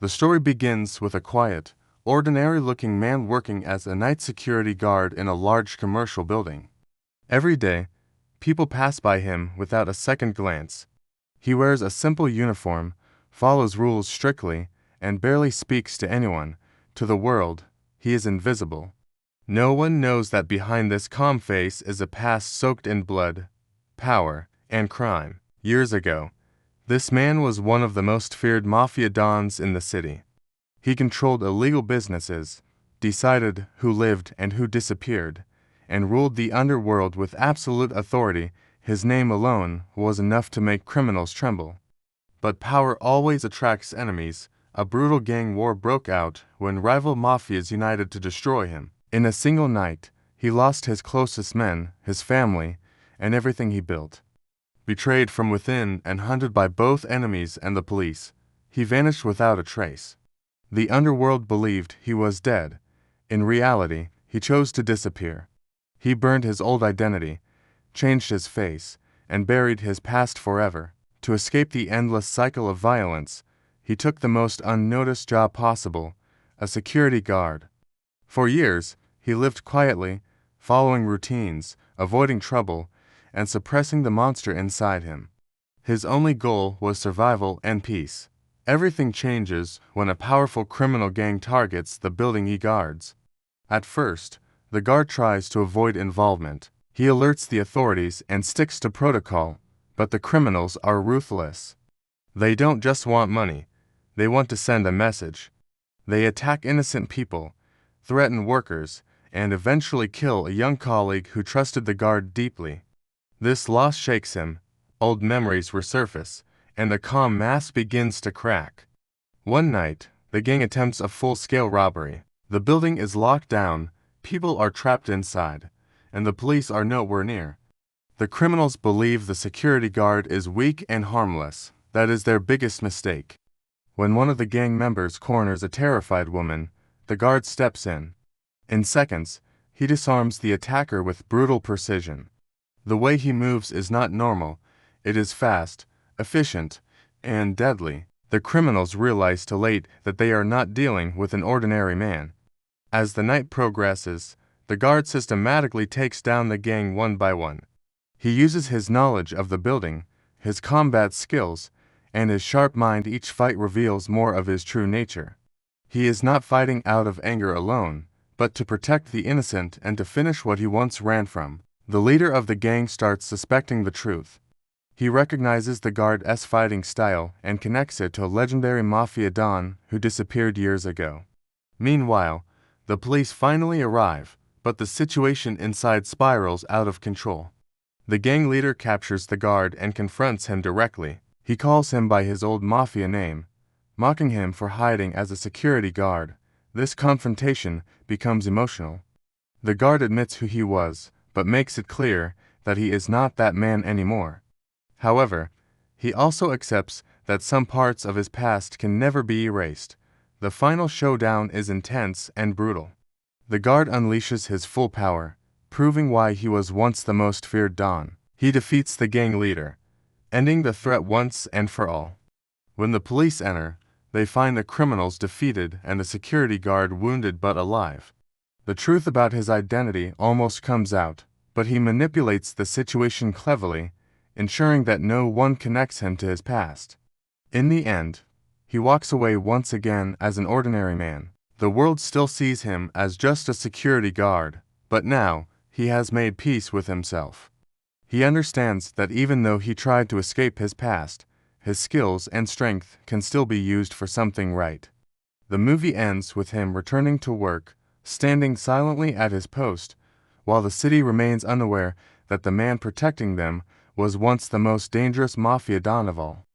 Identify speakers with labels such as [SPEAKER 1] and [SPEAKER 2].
[SPEAKER 1] The story begins with a quiet, ordinary-looking man working as a night security guard in a large commercial building. Every day, people pass by him without a second glance. He wears a simple uniform, follows rules strictly, and barely speaks to anyone. To the world, he is invisible. No one knows that behind this calm face is a past soaked in blood, power, and crime. Years ago, this man was one of the most feared Mafia dons in the city. He controlled illegal businesses, decided who lived and who disappeared, and ruled the underworld with absolute authority. His name alone was enough to make criminals tremble. But power always attracts enemies. A brutal gang war broke out when rival mafias united to destroy him. In a single night, he lost his closest men, his family, and everything he built. Betrayed from within and hunted by both enemies and the police, he vanished without a trace. The underworld believed he was dead. In reality, he chose to disappear. He burned his old identity, changed his face, and buried his past forever. To escape the endless cycle of violence, he took the most unnoticed job possible, a security guard. For years, he lived quietly, following routines, avoiding trouble, and suppressing the monster inside him. His only goal was survival and peace. Everything changes when a powerful criminal gang targets the building he guards. At first, the guard tries to avoid involvement. He alerts the authorities and sticks to protocol, but the criminals are ruthless. They don't just want money, they want to send a message. They attack innocent people, threaten workers, and eventually kill a young colleague who trusted the guard deeply. This loss shakes him, old memories resurface, and the calm mask begins to crack. One night, the gang attempts a full-scale robbery. The building is locked down, people are trapped inside, and the police are nowhere near. The criminals believe the security guard is weak and harmless. That is their biggest mistake. When one of the gang members corners a terrified woman, the guard steps in. In seconds, he disarms the attacker with brutal precision. The way he moves is not normal. It is fast, efficient, and deadly. The criminals realize too late that they are not dealing with an ordinary man. As the night progresses, the guard systematically takes down the gang one by one. He uses his knowledge of the building, his combat skills, and his sharp mind. Each fight reveals more of his true nature. He is not fighting out of anger alone, but to protect the innocent and to finish what he once ran from. The leader of the gang starts suspecting the truth. He recognizes the guard's fighting style and connects it to a legendary Mafia don who disappeared years ago. Meanwhile, the police finally arrive, but the situation inside spirals out of control. The gang leader captures the guard and confronts him directly. He calls him by his old Mafia name, mocking him for hiding as a security guard. This confrontation becomes emotional. The guard admits who he was, but makes it clear that he is not that man anymore. However, he also accepts that some parts of his past can never be erased. The final showdown is intense and brutal. The guard unleashes his full power, proving why he was once the most feared don. He defeats the gang leader, ending the threat once and for all. When the police enter, they find the criminals defeated and the security guard wounded but alive. The truth about his identity almost comes out, but he manipulates the situation cleverly, ensuring that no one connects him to his past. In the end, he walks away once again as an ordinary man. The world still sees him as just a security guard, but now he has made peace with himself. He understands that even though he tried to escape his past, his skills and strength can still be used for something right. The movie ends with him returning to work, standing silently at his post, while the city remains unaware that the man protecting them was once the most dangerous Mafia don of all.